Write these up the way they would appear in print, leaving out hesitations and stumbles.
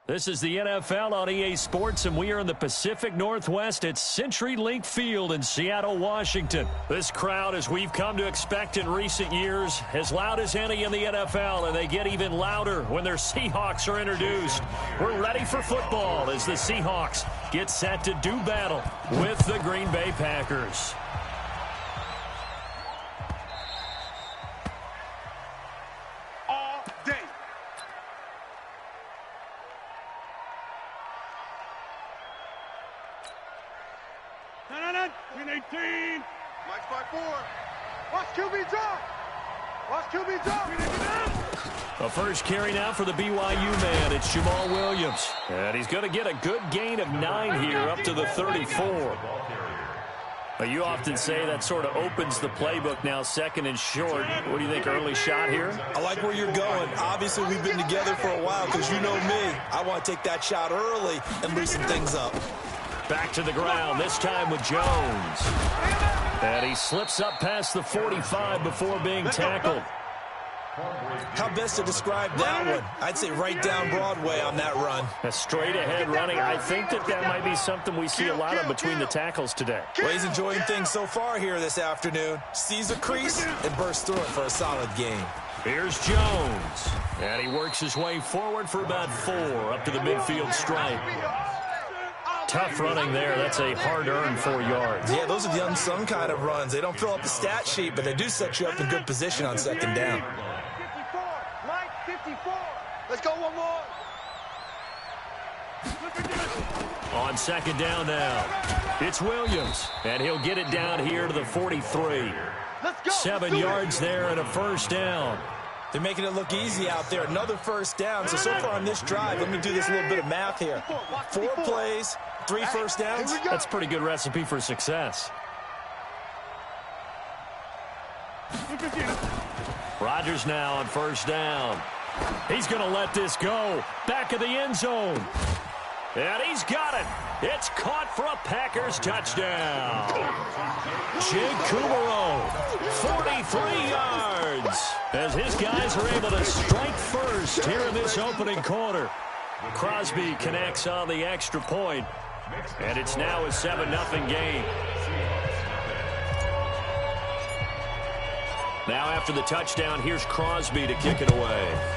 This is the NFL on EA Sports, and we are in the Pacific Northwest at CenturyLink Field in Seattle, Washington. This crowd, as we've come to expect in recent years, as loud as any in the NFL, and they get even louder when their Seahawks are introduced. We're ready for football as the Seahawks get set to do battle with the Green Bay Packers. A first carry now for the BYU man. It's Jamal Williams. And he's going to get a good gain of 9 here up to the 34. But you often say that sort of opens the playbook now, second and short. What do you think, early shot here? I like where you're going. Obviously, we've been together for a while because you know me. I want to take that shot early and loosen things up. Back to the ground, this time with Jones. And he slips up past the 45 before being tackled. How best to describe that one? I'd say right down Broadway on that run. A straight-ahead running. I think that might be something we see a lot of between the tackles today. Well, he's enjoying things so far here this afternoon. Sees a crease and bursts through it for a solid gain. Here's Jones. And he works his way forward for about 4 up to the midfield stripe. Tough running there. That's a hard-earned 4 yards. Yeah, those are the unsung kind of runs. They don't fill up the stat sheet, but they do set you up in good position on second down. 54. Let's go one more. On second down now, it's Williams, and he'll get it down here to the 43. 7 yards there and a first down. They're making it look easy out there. Another first down. So far on this drive, let me do this little bit of math here. 4 plays, 3 first downs. That's a pretty good recipe for success. Rodgers now on first down. He's going to let this go. Back of the end zone. And he's got it. It's caught for a Packers touchdown. Jake Kumerow, 43 yards. As his guys are able to strike first here in this opening quarter. Crosby connects on the extra point. And it's now a 7-0 game. Now after the touchdown, here's Crosby to kick it away.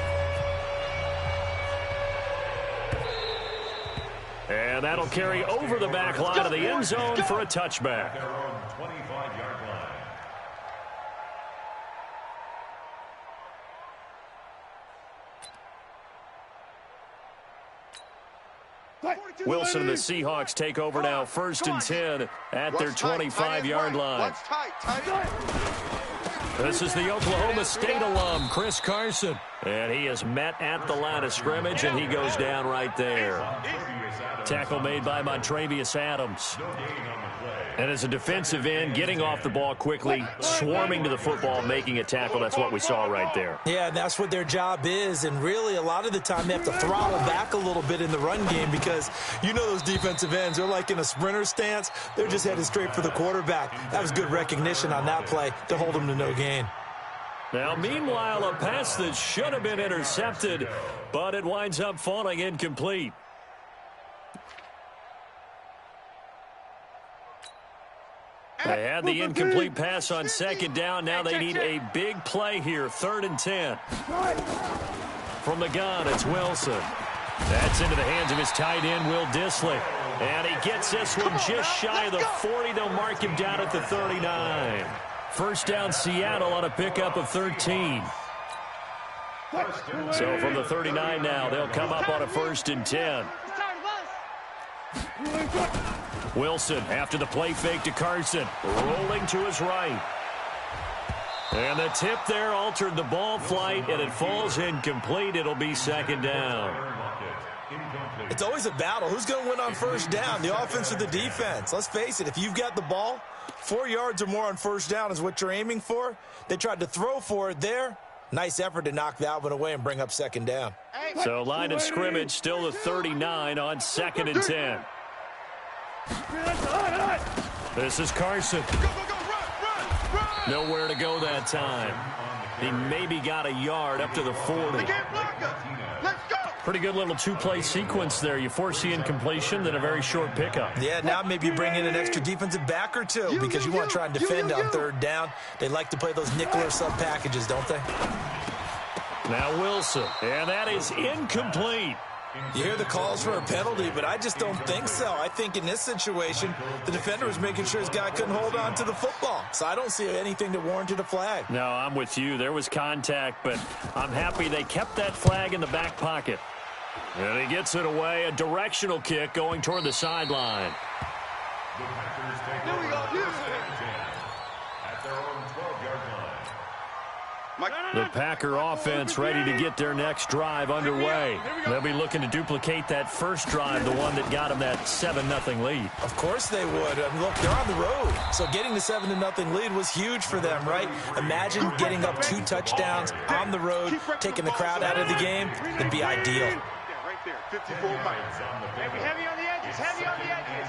And that'll carry over the back line of the end zone for a touchback. Wilson and the Seahawks take over now, 1st and 10 at their 25-yard line. This is the Oklahoma State alum, Chris Carson. And he is met at the line of scrimmage, and he goes down right there. Tackle made by Montravius Adams. And as a defensive end, getting off the ball quickly, swarming to the football, making a tackle, that's what we saw right there. Yeah, that's what their job is. And really, a lot of the time, they have to throttle back a little bit in the run game because you know those defensive ends, they're like in a sprinter stance. They're just headed straight for the quarterback. That was good recognition on that play to hold them to no gain. Now, meanwhile, a pass that should have been intercepted, but it winds up falling incomplete. They had the incomplete pass on second down. Now they need a big play here, 3rd and 10. From the gun, it's Wilson. That's into the hands of his tight end, Will Dissly. And he gets this one just shy of the 40. They'll mark him down at the 39. First down, Seattle on a pickup of 13. So from the 39 now, they'll come up on a 1st and 10. Wilson, after the play fake to Carson, rolling to his right. And the tip there altered the ball flight, and it falls incomplete. It'll be 2nd down. It's always a battle. Who's going to win on first down, the offense or the defense? Let's face it, if you've got the ball, 4 yards or more on first down is what you're aiming for. They tried to throw for it there. Nice effort to knock that one away and bring up 2nd down. So line of scrimmage, still the 39 on 2nd and 10. This is Carson. Nowhere to go that time. He maybe got a yard up to the 40. Pretty good little two-play sequence there. You force the incompletion, then a very short pickup. Yeah, now maybe you bring in an extra defensive back or two because you want to try and defend on third down. They like to play those nickel or sub packages, don't they? Now Wilson, and that is incomplete. You hear the calls for a penalty, but I just don't think so. I think in this situation, the defender was making sure his guy couldn't hold on to the football. So I don't see anything that warranted a flag. No, I'm with you. There was contact, but I'm happy they kept that flag in the back pocket. And he gets it away. A directional kick going toward the sideline. Here we go. At their own 12-yard line. The Packer offense ready to get their next drive underway. They'll be looking to duplicate that first drive, the one that got them that 7-0 lead. Of course they would. I mean, look, they're on the road. So getting the 7-0 lead was huge for them, right? Imagine getting up 2 touchdowns on the road, taking the crowd out of the game. It'd be ideal. Yeah, right there. 54 miles. Heavy on the edges. Heavy on the edges.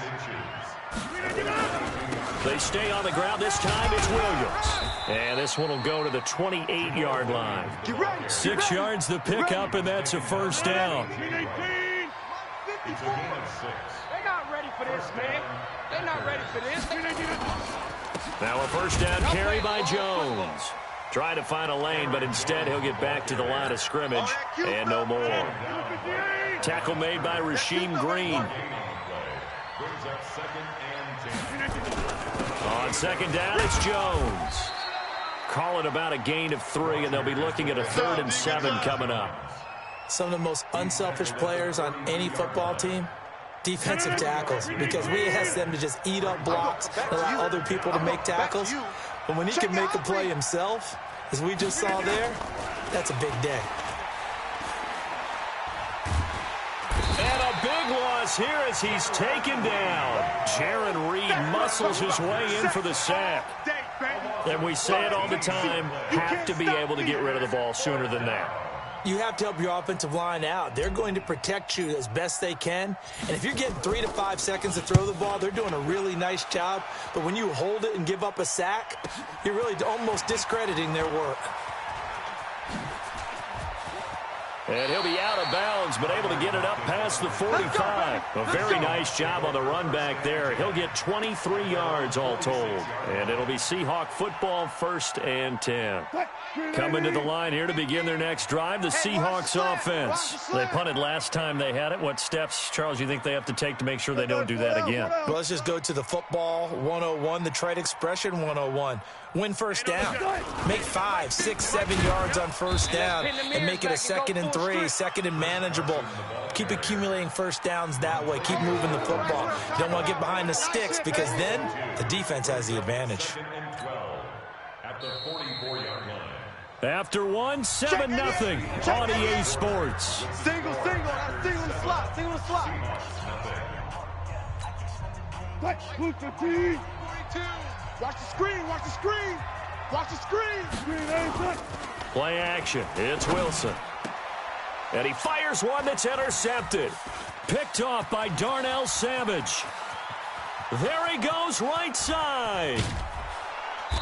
They stay on the ground. This time it's Williams. And this one will go to the 28-yard line. 6 yards the pickup, and that's a first down. They're not ready for this, man. They're not ready for this. Now a first down carry by Jones. Trying to find a lane, but instead he'll get back to the line of scrimmage. And no more. Tackle made by Rasheem Green. On second down, it's Jones. Calling about a gain of 3, and they'll be looking at a 3rd and 7 coming up. Some of the most unselfish players on any football team, defensive tackles, because we ask them to just eat up blocks and allow other people to make tackles. But when he can make a play himself, as we just saw there, that's a big day. And a big loss here as he's taken down. Jaron Reed muscles his way in for the sack. And we say it all the time, have to be able to get rid of the ball sooner than that. You have to help your offensive line out. They're going to protect you as best they can. And if you're getting 3 to 5 seconds to throw the ball, they're doing a really nice job. But when you hold it and give up a sack, you're really almost discrediting their work. And he'll be out of bounds, but able to get it up past the 45. A very nice job on the run back there. He'll get 23 yards all told. And it'll be Seahawk football, 1st and 10. Coming to the line here to begin their next drive, the Seahawks offense. They punted last time they had it. What steps, Charles, you think they have to take to make sure they don't do that again? Well, let's just go to the football 101, the trite expression 101. Win first down. Make 5, 6, 7 yards on first down and make it a 2nd and 3, 2nd and manageable. Keep accumulating first downs that way. Keep moving the football. You don't want to get behind the sticks because then the defense has the advantage. At the 44-yard line. After 1, 7-0 on EA Sports. Single, single in the slot, single in the slot. Watch the screen, watch the screen. Watch the screen. Play action. It's Wilson. And he fires one that's intercepted. Picked off by Darnell Savage. There he goes right side.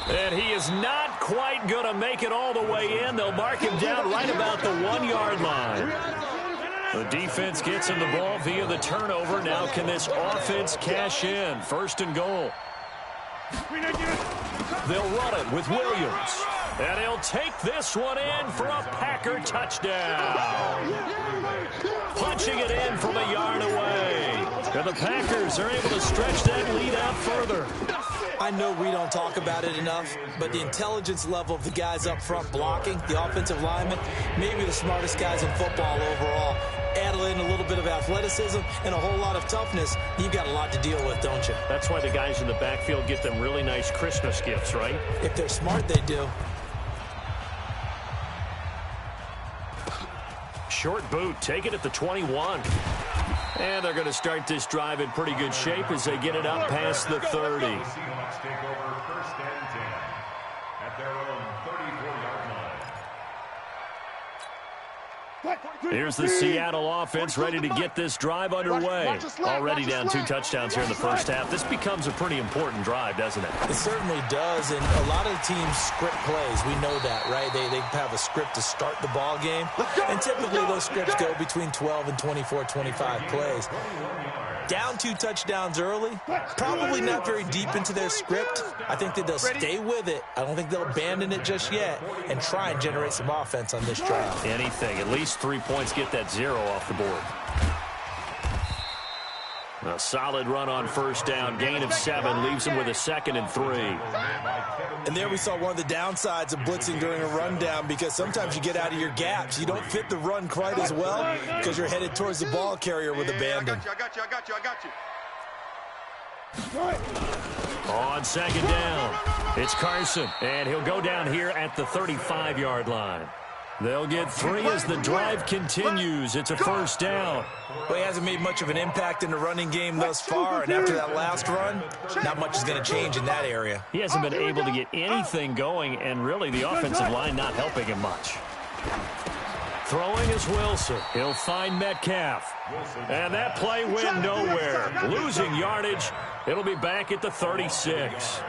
And he is not quite going to make it all the way in. They'll mark him down right about the 1-yard line. The defense gets him the ball via the turnover. Now can this offense cash in? 1st and goal. They'll run it with Williams. And he'll take this one in for a Packer touchdown. Punching it in from a yard away. And the Packers are able to stretch that lead out further. I know we don't talk about it enough, but the intelligence level of the guys up front blocking, the offensive linemen, maybe the smartest guys in football overall. Add in a little bit of athleticism and a whole lot of toughness, you've got a lot to deal with, don't you? That's why the guys in the backfield get them really nice Christmas gifts, right? If they're smart, they do. Short boot, take it at the 21. And they're going to start this drive in pretty good shape as they get it up past the 30. Seahawks take over 1st and 10 at their own 34-yard line. Here's the Seattle offense ready to get this drive underway. Already down 2 touchdowns here in the first half. This becomes a pretty important drive, doesn't it? It certainly does, and a lot of teams script plays. We know that, right? They have a script to start the ball game, and typically those scripts go between 12 and 24, 25 plays. Down 2 touchdowns early, probably not very deep into their script. I think that they'll stay with it. I don't think they'll abandon it just yet and try and generate some offense on this drive. Anything, at least 3 points, get that 0 off the board. A solid run on first down, gain of 7, leaves him with a 2nd and 3. And there we saw one of the downsides of blitzing during a rundown, because sometimes you get out of your gaps. You don't fit the run quite as well because you're headed towards the ball carrier with abandon. I got you. On second down, it's Carson, and he'll go down here at the 35-yard line. They'll get 3 as the drive continues. It's a first down. Well, he hasn't made much of an impact in the running game thus far, and after that last run, not much is going to change in that area. He hasn't been able to get anything going, and really the offensive line not helping him much. Throwing is Wilson. He'll find Metcalf. And that play went nowhere. Losing yardage. It'll be back at the 36.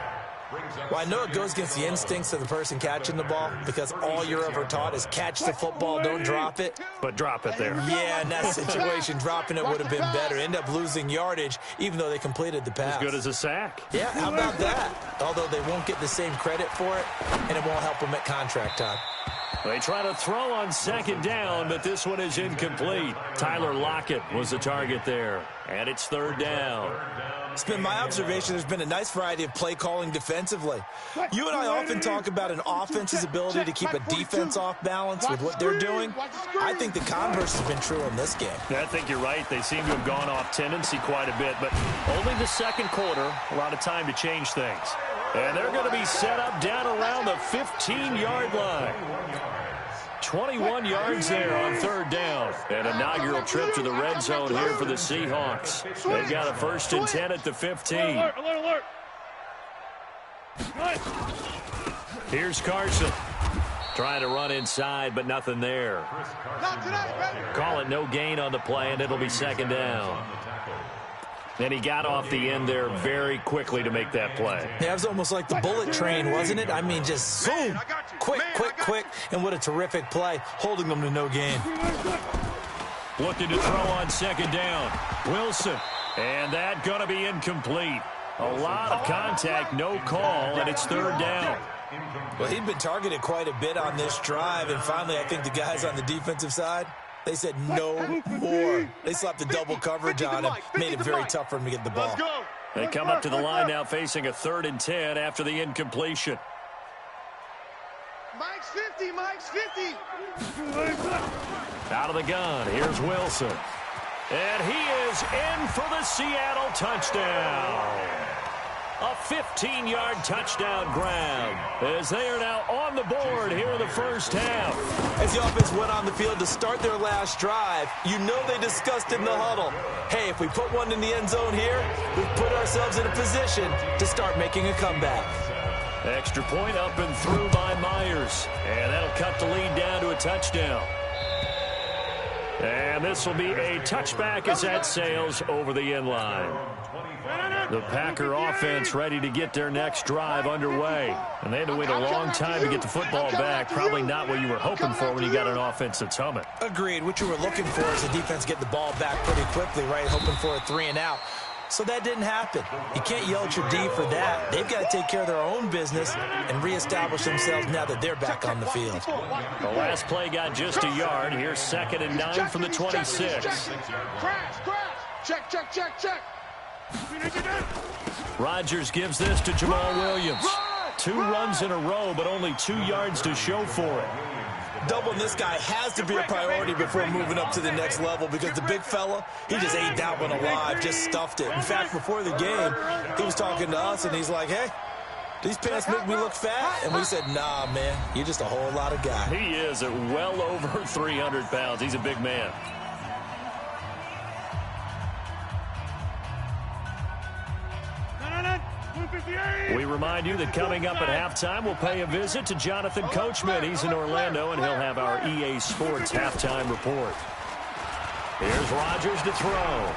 Well, I know it goes against the instincts of the person catching the ball, because all you're ever taught is catch the football, don't drop it. But drop it there. Yeah, in that situation, dropping it would have been better. End up losing yardage, even though they completed the pass. As good as a sack. Yeah, how about that? Although they won't get the same credit for it, and it won't help them at contract time. They try to throw on second down, but this one is incomplete. Tyler Lockett was the target there, and it's 3rd down. It's been my observation there's been a nice variety of play calling defensively. You and I often talk about an offense's ability to keep a defense off balance with what they're doing. I think the converse has been true in this game. I think you're right. They seem to have gone off tendency quite a bit, but only the second quarter, a lot of time to change things. And they're going to be set up down around the 15-yard line. 21 yards there on 3rd down. An inaugural trip to the red zone here for the Seahawks. They've got a 1st and 10 at the 15. Alert. Here's Carson. Trying to run inside, but nothing there. Call it no gain on the play, and it'll be 2nd down. And he got off the end there very quickly to make that play. Yeah, it was almost like the bullet train, wasn't it? I mean, just zoom, quick, and what a terrific play, holding them to no gain. Looking to throw on 2nd down. Wilson, and that going to be incomplete. A lot of contact, no call, and it's 3rd down. Well, he'd been targeted quite a bit on this drive, and finally I think the guys on the defensive side, they said no more. They slapped the double coverage on him, made it very tough for him to get the ball. They come up to the line now facing a 3rd and 10 after the incompletion. Mike's 50. Out of the gun, here's Wilson. And he is in for the Seattle touchdown. A 15-yard touchdown grab as they are now on the board here in the first half. As the offense went on the field to start their last drive, you know they discussed in the huddle, hey, if we put one in the end zone here, we put ourselves in a position to start making a comeback. Extra point up and through by Myers. And that'll cut the lead down to a touchdown. And this will be a touchback as that sails over the end line. The Packer offense ready to get their next drive underway. And they had to wait a long time to get the football back. Probably not what you were hoping for when you got an offense that's humming. Agreed. What you were looking for is the defense get the ball back pretty quickly, right? Hoping for a 3 and out. So that didn't happen. You can't yell at your D for that. They've got to take care of their own business and reestablish themselves now that they're back on the field. The last play got just a yard. Here's 2nd and 9 from the 26. Check. Rodgers gives this to Jamal Williams. 2 runs in a row, but only 2 yards to show for it. Doubling this guy has to be a priority before moving up to the next level, because the big fella, he just ate that one alive, just stuffed it. In fact, before the game, he was talking to us, and he's like, hey, these pants make me look fat? And we said, nah, man, you're just a whole lot of guy. He is at well over 300 pounds. He's a big man. We remind you that coming up at halftime, we'll pay a visit to Jonathan Coachman. He's in Orlando, and he'll have our EA Sports halftime report. Here's Rodgers to throw.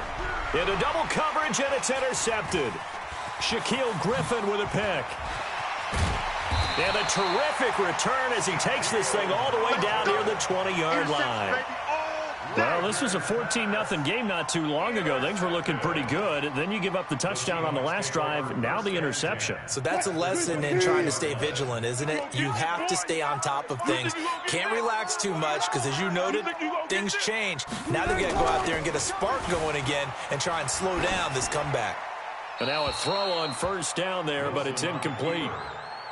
Into double coverage, and it's intercepted. Shaquille Griffin with a pick. And a terrific return as he takes this thing all the way down near the 20-yard line. Well, this was a 14-0 game not too long ago. Things were looking pretty good. Then you give up the touchdown on the last drive. Now the interception. So that's a lesson in trying to stay vigilant, isn't it? You have to stay on top of things. Can't relax too much because, as you noted, things change. Now they've got to go out there and get a spark going again and try and slow down this comeback. And now a throw on first down there, but it's incomplete.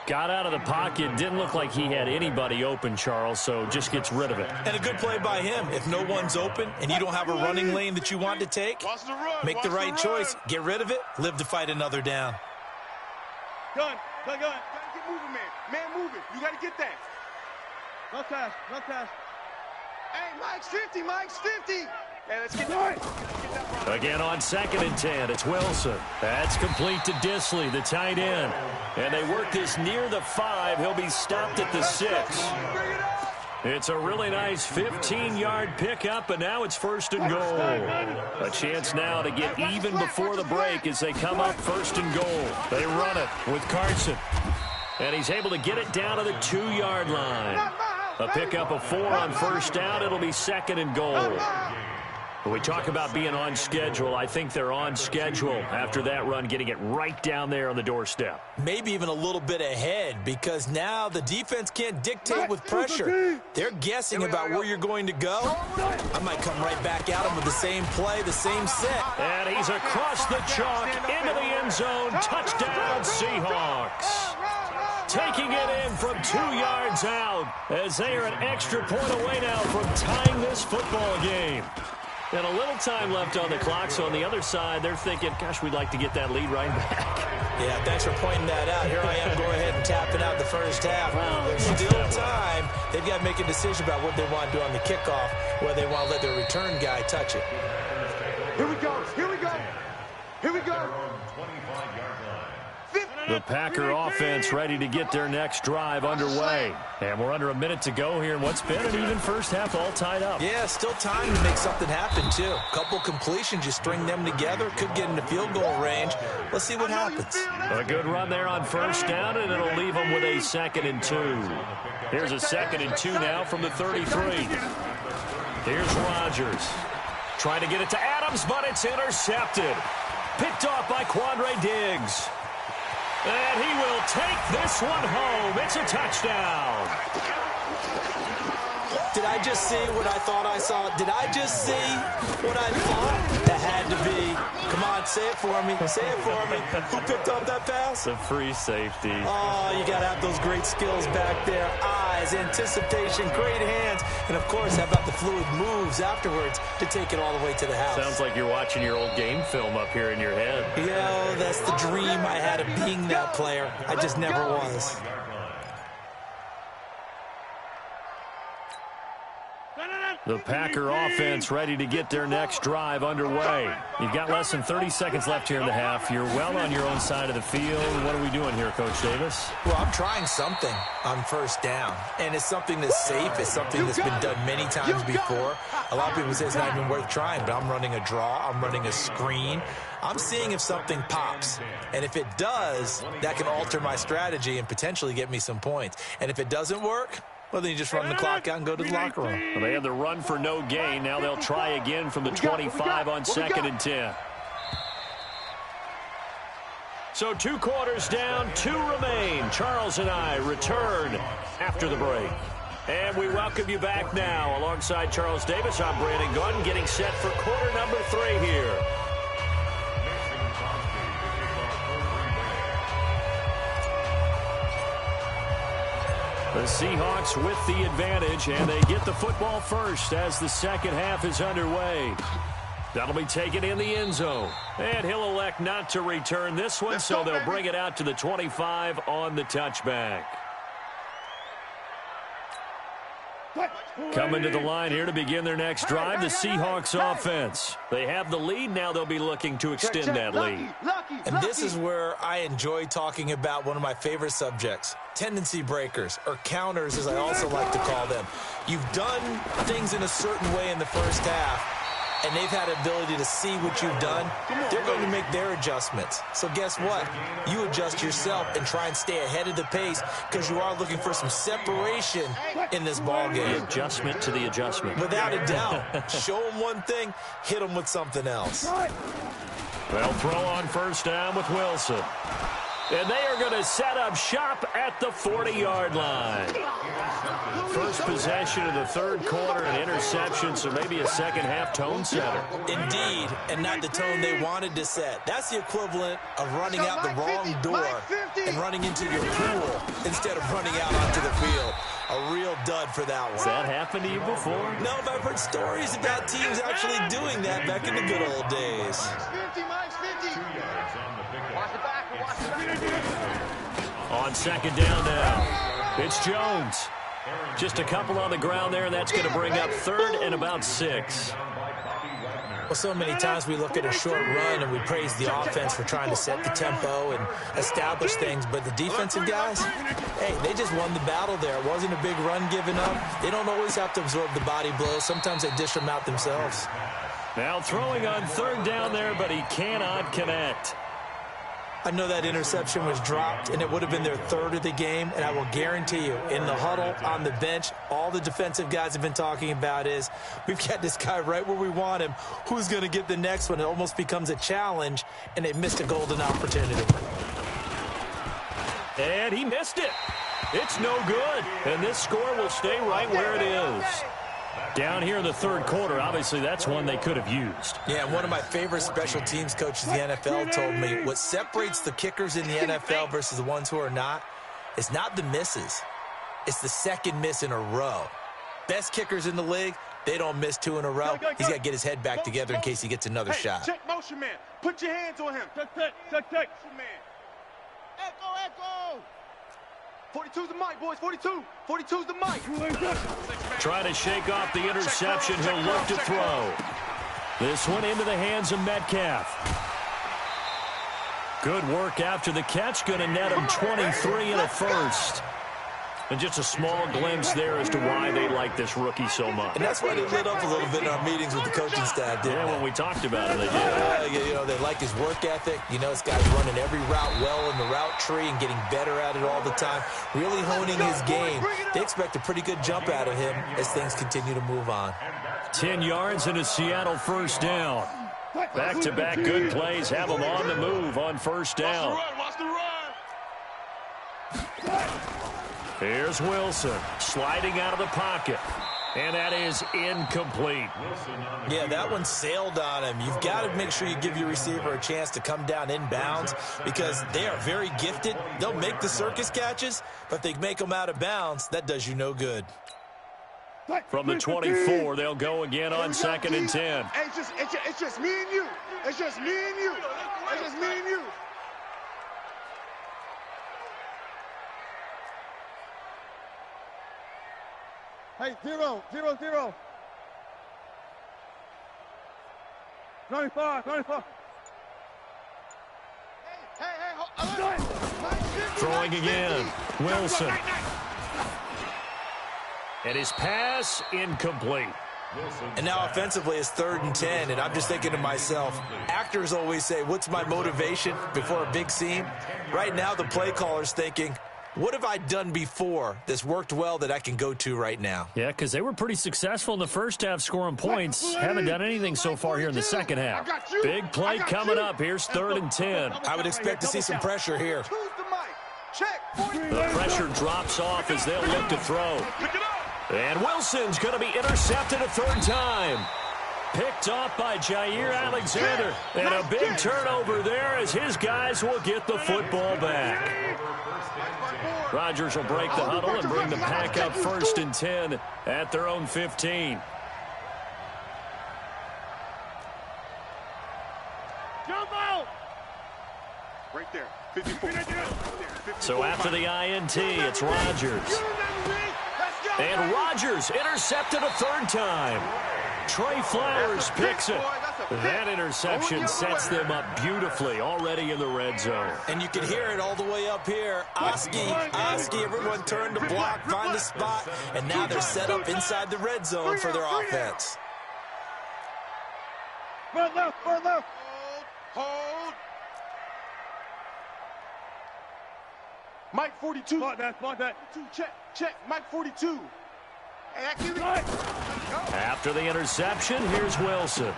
Got out of the pocket. Didn't look like he had anybody open, Charles, so just gets rid of it. And a good play by him. If no one's open and you don't have a running lane that you want to take, make the right choice. Get rid of it. Live to fight another down. Gun. Get moving, man. Man moving. You got to get that. No pass. Hey, Mike's 50. Hey, let's get that. Again on 2nd and 10, it's Wilson. That's complete to Disley, the tight end. And they work this near the 5. He'll be stopped at the 6. It's a really nice 15-yard pickup, and now it's 1st and goal. A chance now to get even before the break as they come up 1st and goal. They run it with Carson. And he's able to get it down to the 2-yard line. A pickup of 4 on first down. It'll be 2nd and goal. When we talk about being on schedule, I think they're on schedule after that run, getting it right down there on the doorstep. Maybe even a little bit ahead because now the defense can't dictate with pressure. They're guessing about where you're going to go. I might come right back at them with the same play, the same set. And he's across the chalk into the end zone. Touchdown, Seahawks. Taking it in from 2 yards out as they are an extra point away now from tying this football game. And a little time left on the clock, so on the other side, they're thinking, gosh, we'd like to get that lead right back. Yeah, thanks for pointing that out. Here I am going ahead and tapping out the first half. Well, there's still time. They've got to make a decision about what they want to do on the kickoff, whether they want to let their return guy touch it. Here we go. The Packer offense ready to get their next drive underway. And we're under a minute to go here in what's been an even first half, all tied up. Yeah, still time to make something happen, too. A couple completions, you string them together, could get into field goal range. Let's see what happens. A good run there on first down, and it'll leave them with a 2nd and 2. Here's a 2nd and 2 now from the 33. Here's Rodgers. Trying to get it to Adams, but it's intercepted. Picked off by Quandre Diggs. And he will take this one home. It's a touchdown. Did I just see what I thought I saw? Did I just see what I thought? That had to be. Come on, say it for me. Say it for me. Who picked up that pass? The free safety. Oh, you got to have those great skills back there. Eyes, anticipation, great hands. And, of course, how about the fluid moves afterwards to take it all the way to the house? Sounds like you're watching your old game film up here in your head. Yeah, that's the dream I had of being that player. I just never was. The Packer offense ready to get their next drive underway. You've got less than 30 seconds left here in the half. You're well on your own side of the field. What are we doing here, Coach Davis? Well, I'm trying something on first down, and it's something that's safe. It's something that's been done many times before. A lot of people say it's not even worth trying, but I'm running a draw. I'm running a screen. I'm seeing if something pops, and if it does, that can alter my strategy and potentially get me some points. And if it doesn't work, well, then you just run the clock out and go to the locker room. Well, they had the run for no gain. Now they'll try again from the 25 on 2nd and 10. So 2 quarters down, 2 remain. Charles and I return after the break. And we welcome you back now. Alongside Charles Davis, I'm Brandon Gunn, getting set for quarter number 3 here. The Seahawks with the advantage, and they get the football first as the second half is underway. That'll be taken in the end zone. And he'll elect not to return this one, so they'll bring it out to the 25 on the touchback. Coming to the line here to begin their next drive, the Seahawks offense. They have the lead. Now they'll be looking to extend that lead. And this is where I enjoy talking about one of my favorite subjects, tendency breakers, or counters as I also like to call them. You've done things in a certain way in the first half, and they've had the ability to see what you've done. They're going to make their adjustments. So guess what? You adjust yourself and try and stay ahead of the pace because you are looking for some separation in this ball game. The adjustment to the adjustment. Without a doubt. Show them one thing, hit them with something else. They'll throw on first down with Wilson. And they are going to set up shop at the 40-yard line. First possession of the third quarter, an interception, so maybe a second-half tone setter. Indeed, and not the tone they wanted to set. That's the equivalent of running out the wrong door and running into your pool instead of running out onto the field. A real dud for that one. Has that happened to you before? No, but I've heard stories about teams actually doing that back in the good old days. On second down now, it's Jones. Just a couple on the ground there, and that's going to bring up third and about 6. Well, so many times we look at a short run and we praise the offense for trying to set the tempo and establish things, but the defensive guys, hey, they just won the battle there. It wasn't a big run given up. They don't always have to absorb the body blows. Sometimes they dish them out themselves. Now throwing on third down there, but he cannot connect. I know that interception was dropped, and it would have been their third of the game, and I will guarantee you, in the huddle, on the bench, all the defensive guys have been talking about is, we've got this guy right where we want him. Who's going to get the next one? It almost becomes a challenge, and they missed a golden opportunity. And he missed it. It's no good, and this score will stay right where it is. Down here in the third quarter, obviously that's one they could have used. Yeah, one of my favorite special teams coaches in the NFL told me what separates the kickers in the NFL versus the ones who are not is not the misses. It's the second miss in a row. Best kickers in the league, they don't miss 2 in a row. He's got to get his head back together in case he gets another shot. Check motion man. Put your hands on him. Check. Motion man. Echo. 42's the mic, boys. 42's the mic. Trying to shake off the interception. He'll look to throw. This one into the hands of Metcalf. Good work after the catch. Going to net him 23 and a first. And just a small glimpse there as to why they like this rookie so much. And that's why they lit up a little bit in our meetings with the coaching staff, didn't they? When we talked about it, they did. You know, they like his work ethic. You know, this guy's running every route well in the route tree and getting better at it all the time. Really honing his game. They expect a pretty good jump out of him as things continue to move on. 10 yards and a Seattle first down. Back-to-back good plays have them on the move on first down. Watch the run. Here's Wilson sliding out of the pocket. And that is incomplete. Yeah, that one sailed on him. You've got to make sure you give your receiver a chance to come down inbounds because they are very gifted. They'll make the circus catches, but if they make them out of bounds, that does you no good. From the 24, they'll go again on second and 10. Hey, it's just me and you. It's just me and you. It's just me and you. Hey, 0. 95. Throwing again. Wilson. And his pass incomplete. And now offensively it's 3rd and 10, and I'm just thinking to myself, actors always say, what's my motivation before a big scene? Right now the play caller's thinking, what have I done before that's worked well that I can go to right now? Yeah, because they were pretty successful in the first half scoring points. Haven't done anything so far here in the second half. Big play coming up. Here's 3rd and 10. I would expect to see some pressure here. The pressure drops off as they'll look to throw. And Wilson's going to be intercepted a 3rd time. Picked off by Jair Alexander. And a big turnover there as his guys will get the football back. Rodgers will break the huddle and bring the pack up 1st and 10 at their own 15. Jump out! Right there. 54. So after the INT, it's Rodgers. Let's go! And Rodgers intercepted a third time. Trey Flowers picks it. That interception sets them up beautifully already in the red zone. And you can hear it all the way up here. Oski, everyone turned to block, find a spot, and now they're set up inside the red zone for their offense. Front left. Hold. Mike 42. Spot that. Check. Mike 42. After the interception, here's Wilson.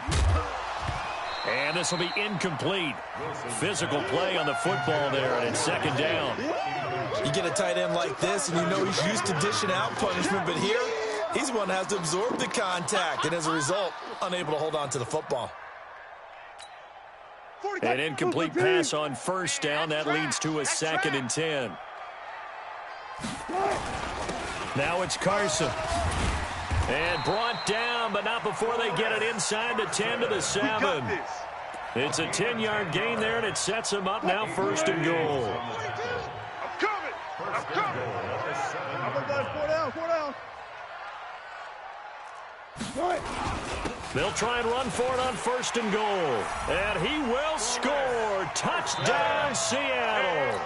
And this will be incomplete. Physical play on the football there, and it's second down. You get a tight end like this, and you know he's used to dishing out punishment, but here, he's the one that has to absorb the contact, and as a result, unable to hold on to the football. An incomplete pass on first down. That leads to a 2nd and 10. Now it's Carson. And brought down, but not before they get it inside the 10 to the 7. It's a 10-yard gain there, and it sets them up now 1st and goal. I'm coming. 4 down. They'll try and run for it on 1st and goal. And he will score. Touchdown, Seattle.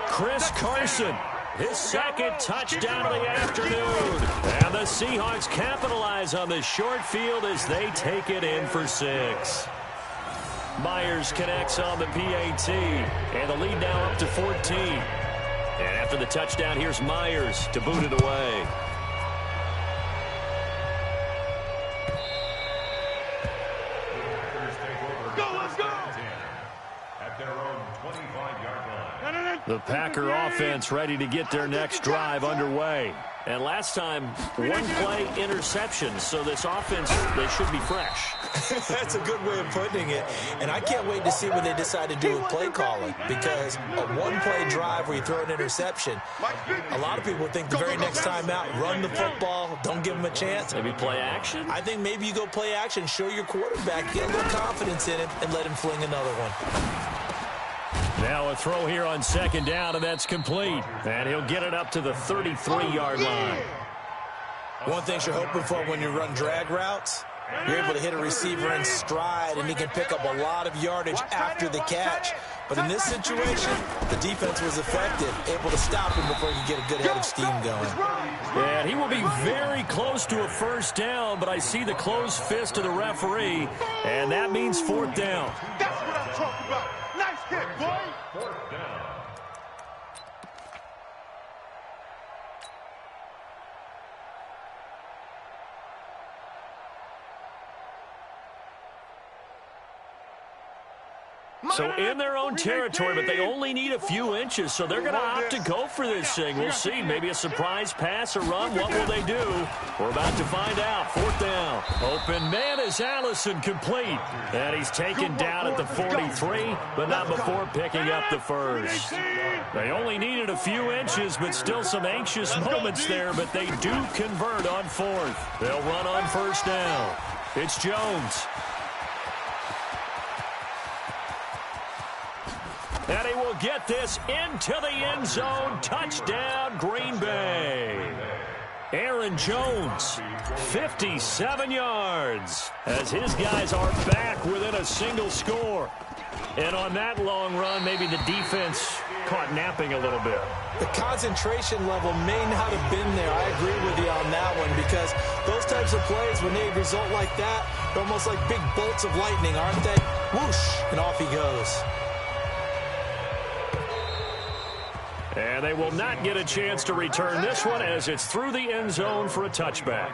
Chris Carson. His 2nd touchdown of the afternoon. And the Seahawks capitalize on the short field as they take it in for 6. Myers connects on the PAT. And the lead now up to 14. And after the touchdown, here's Myers to boot it away. Let's go. At their own 25-yard line. The Packer offense ready to get their next drive underway. And last time, one play interception, so this offense, they should be fresh. That's a good way of putting it. And I can't wait to see what they decide to do with play calling, because a one-play drive where you throw an interception, a lot of people think the very next time out, run the football, don't give them a chance. Maybe play action? I think maybe you go play action, show your quarterback, get a little confidence in him, and let him fling another one. Now a throw here on 2nd down, and that's complete. And he'll get it up to the 33-yard line. One thing you're hoping for when you run drag routes, you're able to hit a receiver in stride, and he can pick up a lot of yardage after the catch. But in this situation, the defense was effective, able to stop him before he could get a good head of steam going. And he will be very close to a 1st down, but I see the closed fist of the referee, and that means 4th down. That's what I'm talking about. Nice hit, boy. 4th down. So in their own territory, but they only need a few inches, so they're going to opt to go for this thing. We'll see. Maybe a surprise pass or run. What will they do? We're about to find out. 4th down. Open man is Allison, complete. And he's taken down at the 43, but not before picking up the 1st. They only needed a few inches, but still some anxious moments there, but they do convert on 4th. They'll run on 1st down. It's Jones. And he will get this into the end zone. Touchdown, Green Bay. Aaron Jones, 57 yards, as his guys are back within a single score. And on that long run, maybe the defense caught napping a little bit. The concentration level may not have been there. I agree with you on that one, because those types of plays, when they result like that, they're almost like big bolts of lightning, aren't they? Whoosh, and off he goes. And they will not get a chance to return this one, as it's through the end zone for a touchback.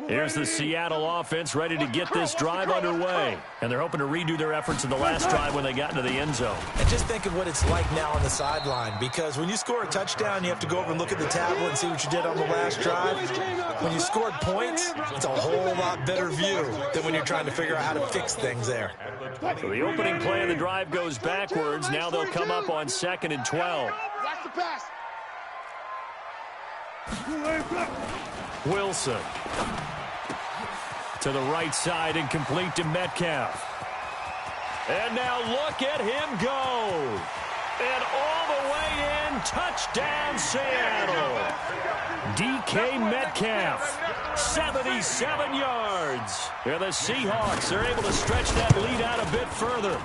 Here's the Seattle offense ready to get this drive underway. And they're hoping to redo their efforts in the last drive when they got into the end zone. And just think of what it's like now on the sideline, because when you score a touchdown, you have to go over and look at the tablet and see what you did on the last drive. When you scored points, it's a whole lot better view than when you're trying to figure out how to fix things there. So the opening play of the drive goes backwards. Now they'll come up on 2nd and 12. Watch the pass. Wilson to the right side, incomplete to Metcalf. And now look at him go. And all the way in, touchdown Seattle. DK Metcalf, 77 yards. And the Seahawks are able to stretch that lead out a bit further.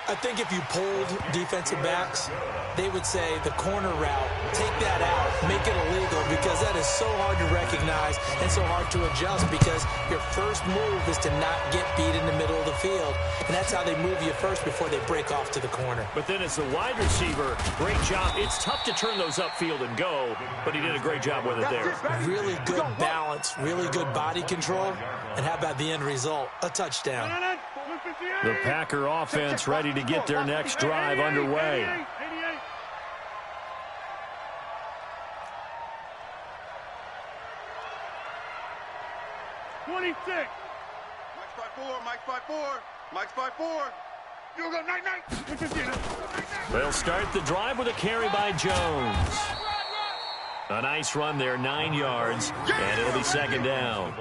I think if you polled defensive backs, they would say the corner route, take that out, make it illegal, because that is so hard to recognize and so hard to adjust, because your first move is to not get beat in the middle of the field. And that's how they move you first before they break off to the corner. But then as the wide receiver, great job. It's tough to turn those upfield and go, but he did a great job with it there. Really good balance, really good body control, and how about the end result? A touchdown. The Packer offense ready to get their next drive underway. 26. Mike's 5-4. Mike's 5-4. You go night. They'll start the drive with a carry by Jones. A nice run there, 9 yards, and it'll be second down.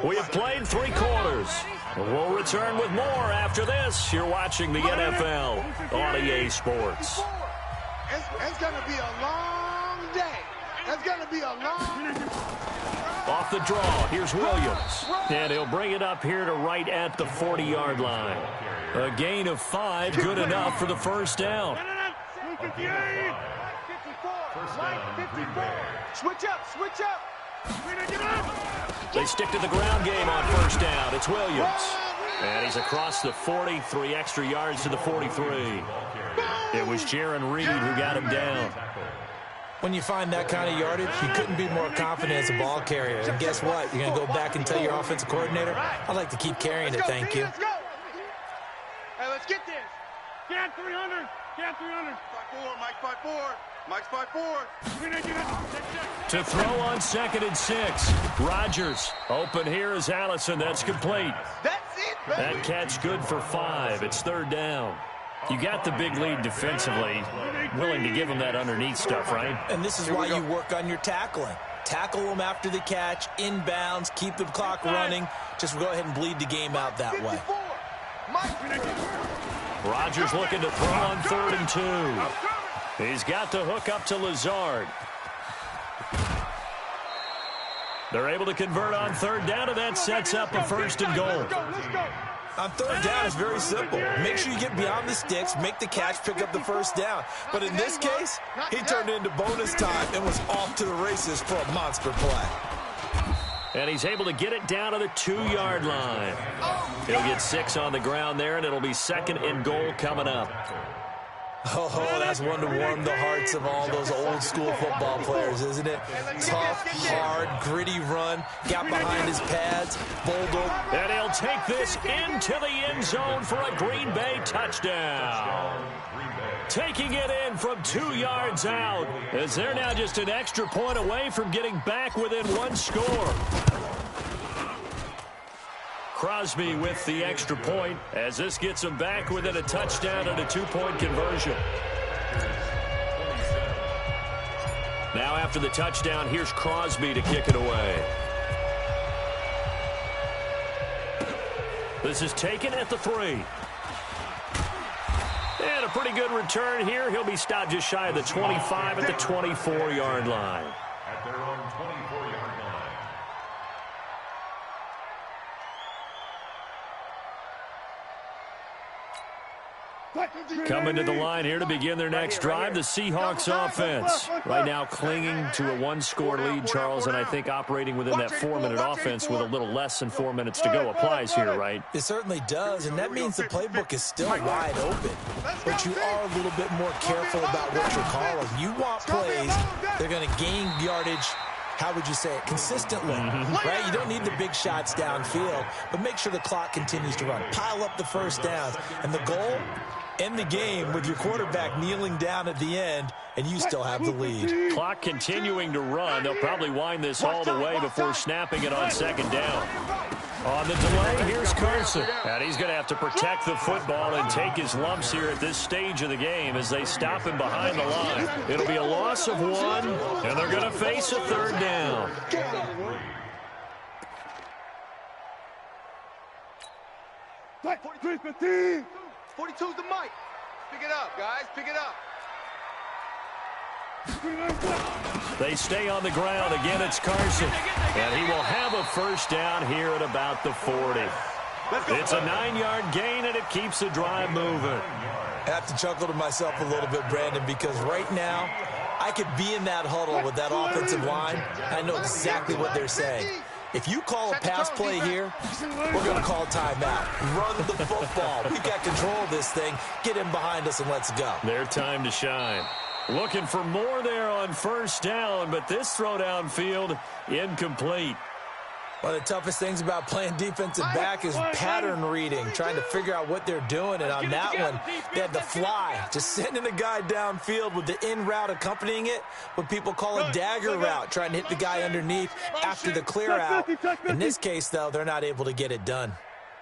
We have played 3 quarters. We'll return with more after this. You're watching the NFL on EA Sports. It's going to be a long day. It's going to be a long... Off the draw, here's Williams. And he'll bring it up here to right at the 40-yard line. A gain of 5, good enough for the first down. 54. Switch up. They stick to the ground game on first down. It's Williams. And he's across the 40, 3 extra yards to the 43. It was Jaron Reed who got him down. When you find that kind of yardage, you couldn't be more confident as a ball carrier. And guess what? You're going to go back and tell your offensive coordinator, I'd like to keep carrying it, thank you. Let's go. Hey, let's get this. Get out 300. Get out 300. 5-4. Mike's 5-4. To throw on 2nd and 6. Rodgers open here is Allison. That's complete. That's it, baby. That catch good for 5. It's 3rd down. You got the big lead defensively. Willing to give them that underneath stuff, right? And this is why you work on your tackling. Tackle them after the catch, inbounds, keep the clock running. Just go ahead and bleed the game out that way. Rodgers looking to throw on 3rd and 2. He's got the hook up to Lazard. They're able to convert on 3rd down, and that sets up a 1st and goal. On 3rd down, it's very simple. Make sure you get beyond the sticks, make the catch, pick up the 1st down. But in this case, he turned into bonus time and was off to the races for a monster play. And he's able to get it down to the 2-yard line. He'll get 6 on the ground there, and it'll be 2nd and goal coming up. Oh, that's one to warm the hearts of all those old-school football players, isn't it? Tough, hard, gritty run, got behind his pads, bulldog. And he'll take this into the end zone for a Green Bay touchdown. Taking it in from 2 yards out, as they're now just an extra point away from getting back within 1 score. Crosby with the extra point as this gets them back within a touchdown and a 2-point conversion. Now after the touchdown, here's Crosby to kick it away. This is taken at the 3. And a pretty good return here. He'll be stopped just shy of the 25 at the 24-yard line. At their own 24-yard line. Coming to the line here to begin their next drive, the Seahawks offense. Right now clinging to a 1-score lead, Charles, and I think operating within that 4-minute offense with a little less than 4 minutes to go applies here, right? It certainly does, and that means the playbook is still wide open. But you are a little bit more careful about what you're calling. You want plays, they're going to gain yardage, how would you say it, consistently, right? You don't need the big shots downfield, but make sure the clock continues to run. Pile up the 1st downs, and the goal, end the game with your quarterback kneeling down at the end, and you still have the lead. Clock continuing to run. They'll probably wind this all the way before snapping it on 2nd down. On the delay, here's Carson. And he's going to have to protect the football and take his lumps here at this stage of the game as they stop him behind the line. It'll be a loss of 1, and they're going to face a 3rd down. 43, 15. 42's the mic. Pick it up, guys. Pick it up. They stay on the ground. Again, it's Carson. And he will have a first down here at about the 40. It's a 9-yard gain, and it keeps the drive moving. I have to chuckle to myself a little bit, Brandon, because right now I could be in that huddle with that offensive line. I know exactly what they're saying. If you call a pass play here, we're going to call timeout. Run the football. We've got control of this thing. Get in behind us and let's go. Their time to shine. Looking for more there on first down, but this throw downfield incomplete. One of the toughest things about playing defensive back is pattern reading, trying to figure out what they're doing. And on that one, they had the fly, just sending a guy downfield with the in route accompanying it, what people call a dagger route, trying to hit the guy underneath after the clear out. In this case, though, they're not able to get it done.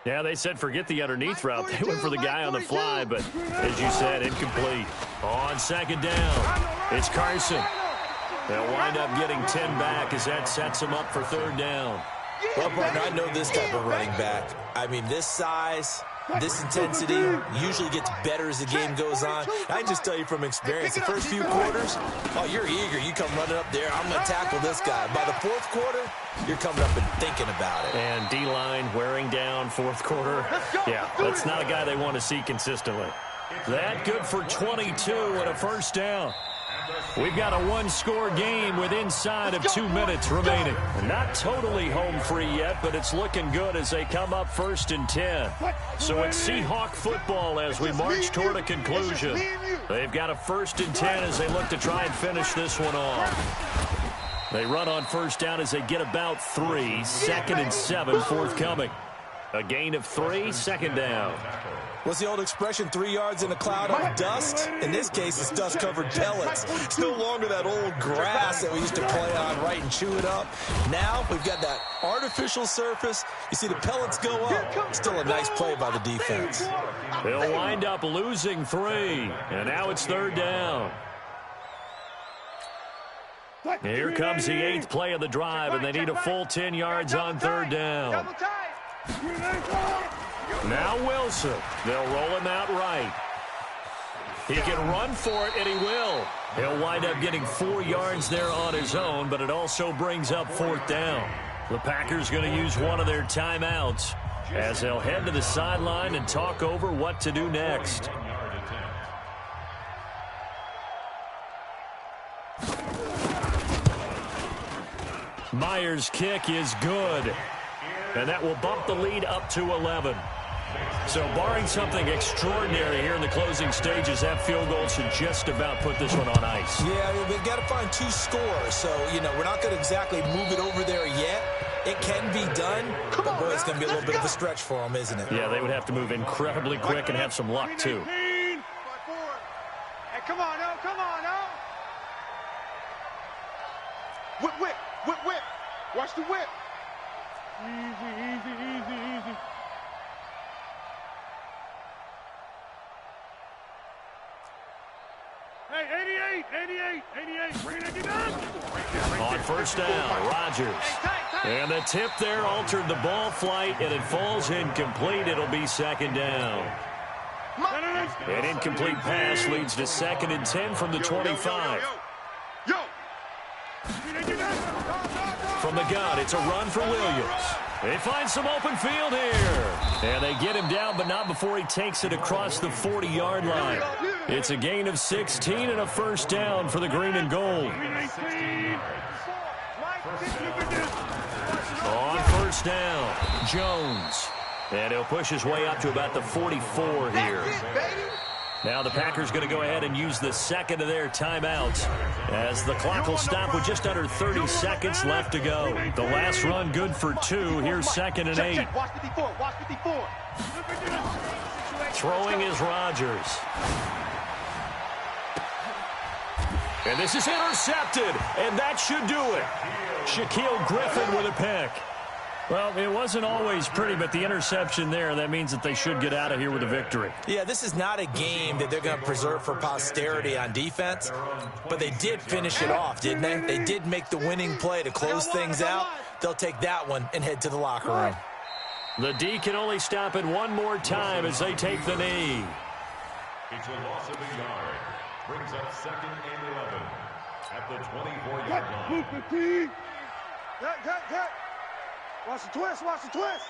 Yeah, they said forget the underneath route. They went for the guy on the fly, but as you said, incomplete. On second down, it's Carson. They'll wind up getting 10 back as that sets them up for third down. Well, partner, I know this type of running back. I mean, this size, this intensity usually gets better as the game goes on. I just tell you from experience, the first few quarters, oh, you're eager. You come running up there. I'm going to tackle this guy. By the fourth quarter, you're coming up and thinking about it. And D-line wearing down fourth quarter. Yeah, that's not a guy they want to see consistently. That good for 22 and a first down. We've got a one-score game with inside of 2 minutes remaining. Not totally home free yet, but it's looking good as they come up first and 10. So it's Seahawk football as we march toward a conclusion. They've got a first and 10 as they look to try and finish this one off. They run on first down as they get about 3. Second and 7 forthcoming. A gain of 3, second down. What's the old expression, 3 yards in a cloud of dust? In this case, it's dust-covered pellets. It's no longer that old grass that we used to play on, right, and chew it up. Now we've got that artificial surface. You see the pellets go up. Still a nice play by the defense. They'll wind up losing 3, and now it's third down. Here comes the 8th play of the drive, and they need a full 10 yards on third down. Now Wilson. They'll roll him out right. He can run for it, and he will. He'll wind up getting 4 yards there on his own, but it also brings up fourth down. The Packers going to use one of their timeouts as they'll head to the sideline and talk over what to do next. Myers' kick is good, and that will bump the lead up to 11. So barring something extraordinary here in the closing stages, that field goal should just about put this one on ice. Yeah, they've got to find 2 scores. So, you know, we're not going to exactly move it over there yet. It can be done, but boy, it's going to be a little bit of a stretch for them, isn't it? Yeah, they would have to move incredibly quick and have some luck, too. Hey, come on, now, come on, now. Whip, whip, whip, whip. Watch the whip. Easy, easy, easy, easy. Hey, 88. Bring it down. On first down, Rodgers. And the tip there altered the ball flight, and it falls incomplete. It'll be second down. An incomplete pass leads to second and 10 from the 25. From the gun, it's a run for Williams. They find some open field here. And they get him down, but not before he takes it across the 40-yard line. It's a gain of 16 and a first down for the green and gold. On first down, Jones. And he'll push his way up to about the 44 here. Now the Packers going to go ahead and use the second of their timeouts as the clock will stop with just under 30 seconds left to go. The last run good for 2. Here's second and 8. Throwing is Rodgers. And this is intercepted, and that should do it. Shaquille Griffin with a pick. Well, it wasn't always pretty, but the interception there, that means that they should get out of here with a victory. Yeah, this is not a game that they're going to preserve for posterity on defense, but they did finish it off, didn't they? They did make the winning play to close things out. They'll take that one and head to the locker room. The D can only stop it one more time as they take the knee. It's a loss of a yard. Brings up 2nd and 11 at the 24-yard line. Cut. Watch the twist, watch the twist.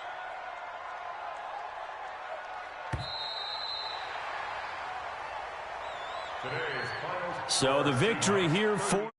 So the victory here for...